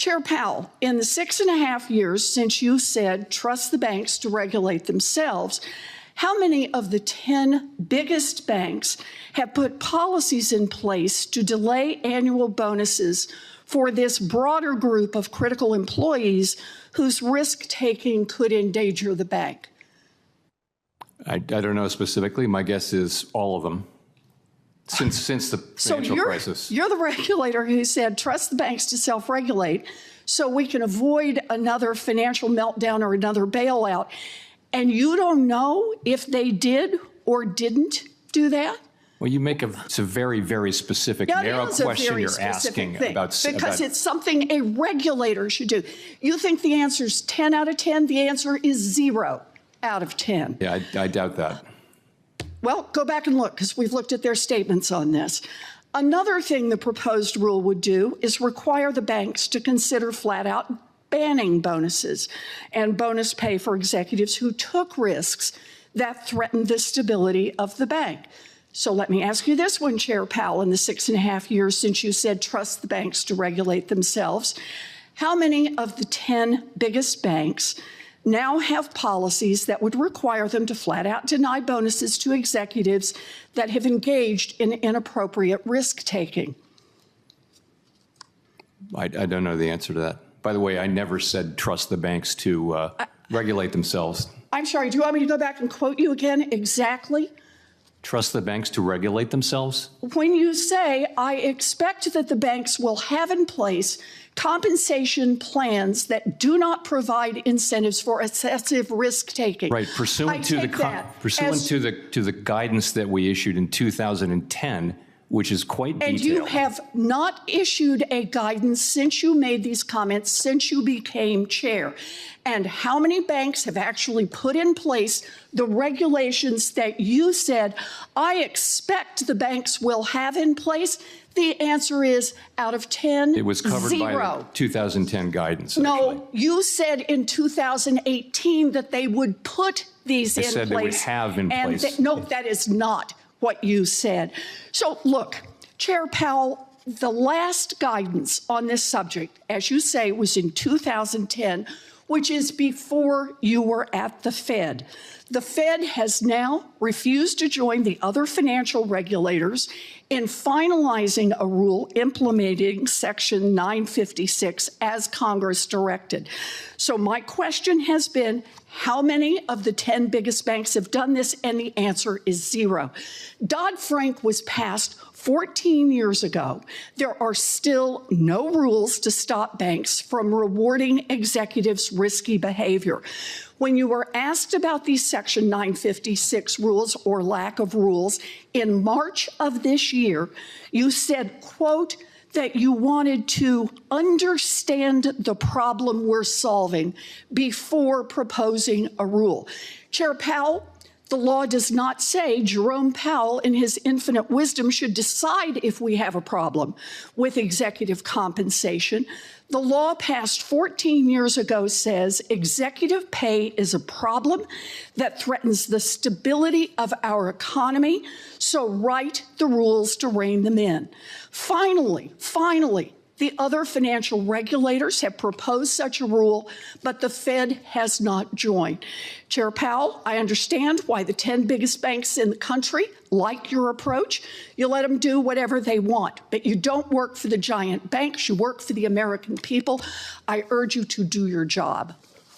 Chair Powell, in the 6.5 years since you said trust the banks to regulate themselves, how many of the 10 biggest banks have put policies in place to delay annual bonuses for this broader group of critical employees whose risk-taking could endanger the bank? I don't know specifically. My guess is all of them. Since the financial crisis. You're the regulator who said trust the banks to self-regulate so we can avoid another financial meltdown or another bailout. And you don't know if they did or didn't do that? Well, it's a very, very specific, narrow question you're asking about. Because it's something a regulator should do. You think the answer is 10 out of 10? The answer is 0 out of 10. Yeah, I doubt that. Well, go back and look, because we've looked at their statements on this. Another thing the proposed rule would do is require the banks to consider flat out banning bonuses and bonus pay for executives who took risks that threatened the stability of the bank. So let me ask you this one, Chair Powell, in the 6.5 years since you said trust the banks to regulate themselves, how many of the 10 biggest banks now have policies that would require them to flat out deny bonuses to executives that have engaged in inappropriate risk-taking? I don't know the answer to that. By the way, I never said trust the banks to regulate themselves. I'm sorry, do you want me to go back and quote you again exactly? Trust the banks to regulate themselves? When you say, I expect that the banks will have in place compensation plans that do not provide incentives for excessive risk-taking. Right, pursuant to the guidance that we issued in 2010, which is quite detailed. And you have not issued a guidance since you made these comments, since you became chair. And how many banks have actually put in place the regulations that you said, I expect the banks will have in place? The answer is out of 10, it was covered 0. by the 2010 guidance. No, you said in 2018 that they would put these in place. I said they would have in place. No, that is not what you said. So look, Chair Powell, the last guidance on this subject, as you say, was in 2010, which is before you were at the Fed. The Fed has now refused to join the other financial regulators in finalizing a rule implementing Section 956 as Congress directed. So my question has been, how many of the 10 biggest banks have done this? And the answer is 0. Dodd-Frank was passed 14 years ago. There are still no rules to stop banks from rewarding executives' risky behavior. When you were asked about these Section 956 rules or lack of rules in March of this year, you said, quote, that you wanted to understand the problem we're solving before proposing a rule. Chair Powell, the law does not say Jerome Powell, in his infinite wisdom, should decide if we have a problem with executive compensation. The law passed 14 years ago says executive pay is a problem that threatens the stability of our economy, so write the rules to rein them in. Finally, the other financial regulators have proposed such a rule, but the Fed has not joined. Chair Powell, I understand why the 10 biggest banks in the country like your approach. You let them do whatever they want, but you don't work for the giant banks. You work for the American people. I urge you to do your job.